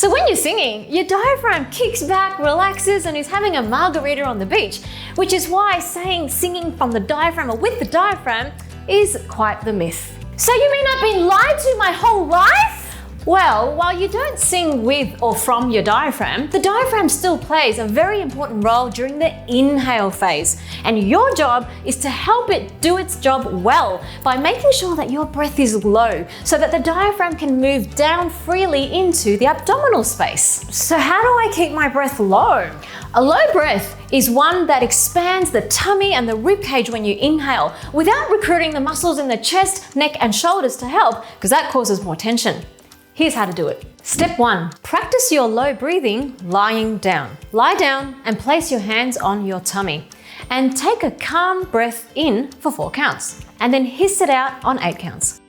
So when you're singing, your diaphragm kicks back, relaxes, and is having a margarita on the beach, which is why saying singing from the diaphragm or with the diaphragm is quite the myth. So you mean I've been lied to my whole life? Well, while you don't sing with or from your diaphragm, the diaphragm still plays a very important role during the inhale phase. And your job is to help it do its job well by making sure that your breath is low so that the diaphragm can move down freely into the abdominal space. So how do I keep my breath low? A low breath is one that expands the tummy and the rib cage when you inhale without recruiting the muscles in the chest, neck, and shoulders to help, because that causes more tension. Here's how to do it. Step 1. Practice your low breathing lying down. Lie down and place your hands on your tummy. And take a calm breath in for 4 counts. And then hiss it out on 8 counts.